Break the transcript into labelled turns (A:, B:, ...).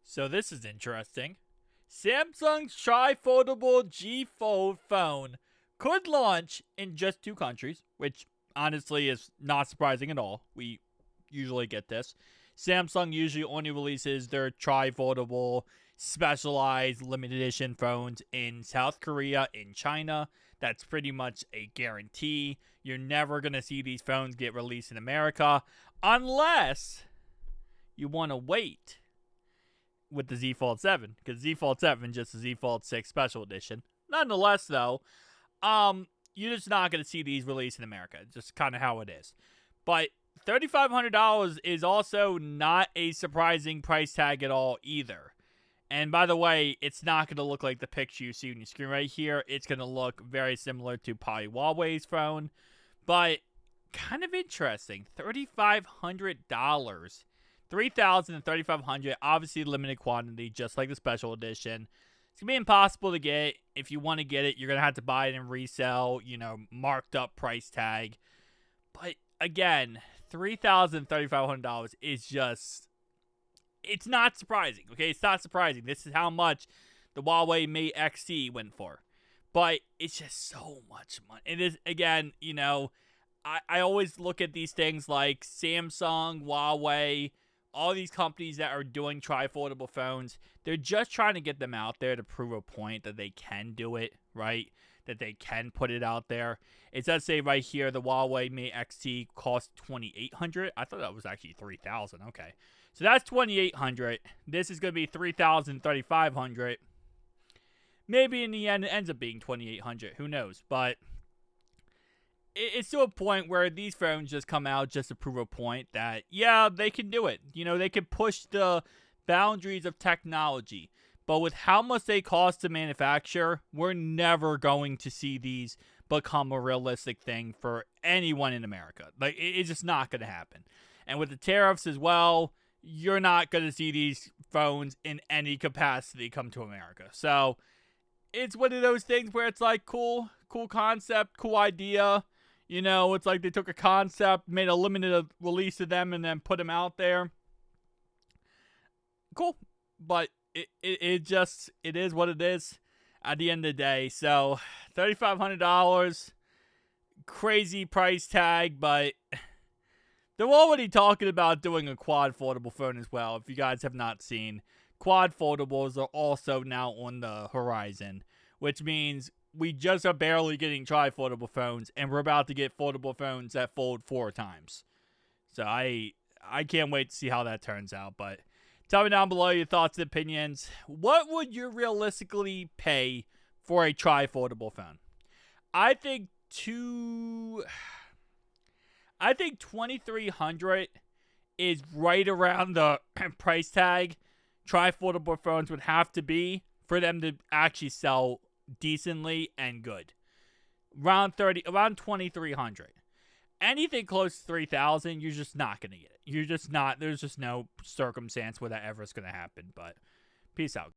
A: So this is interesting. Samsung's Tri-Foldable G Fold phone could launch in just 2 countries, which honestly is not surprising at all. We usually get this. Samsung usually only releases their Tri-Foldable specialized limited edition phones in South Korea and China. That's pretty much a guarantee. You're never going to see these phones get released in America unless you want to wait with the Z Fold 7, because Z Fold 7 just the Z Fold 6 Special Edition. Nonetheless, though, you're just not going to see these released in America. It's just kind of how it is. But $3,500 is also not a surprising price tag at all either. And by the way, it's not going to look like the picture you see on your screen right here. It's going to look very similar to probably Huawei's phone. But kind of interesting. $3,500. 3,000 and 3,500, obviously limited quantity, just like the special edition. It's going to be impossible to get. If you want to get it, you're going to have to buy it in resale, marked up price tag. But again, $3,000, $3,500 is just, it's not surprising, okay? It's not surprising. This is how much the Huawei Mate XT went for. But it's just so much money. It is, again, I always look at these things like Samsung, Huawei, all these companies that are doing tri-foldable phones. They're just trying to get them out there to prove a point that they can do it, right? That they can put it out there. It does say right here, the Huawei Mate XT cost $2,800. I thought that was actually $3,000. Okay. So that's $2,800. This is going to be $3,000, $3,500. Maybe in the end it ends up being $2,800. Who knows? But it's to a point where these phones just come out just to prove a point that, yeah, they can do it. They can push the boundaries of technology. But with how much they cost to manufacture, we're never going to see these become a realistic thing for anyone in America. Like, it's just not going to happen. And with the tariffs as well, you're not going to see these phones in any capacity come to America. So it's one of those things where it's like, cool concept, cool idea. It's like they took a concept, made a limited release of them, and then put them out there. Cool. But it is what it is at the end of the day. So $3,500, crazy price tag, but they're already talking about doing a quad foldable phone as well. If you guys have not seen, quad foldables are also now on the horizon, which means we just are barely getting tri-foldable phones, and we're about to get foldable phones that fold 4 times. So I can't wait to see how that turns out. But tell me down below your thoughts and opinions. What would you realistically pay for a tri-foldable phone? I think $2,300 is right around the price tag tri-foldable phones would have to be for them to actually sell decently and good. Around $2,300. Anything close to 3,000, you're just not gonna get it. You're just not. There's just no circumstance where that ever is gonna happen. But peace out.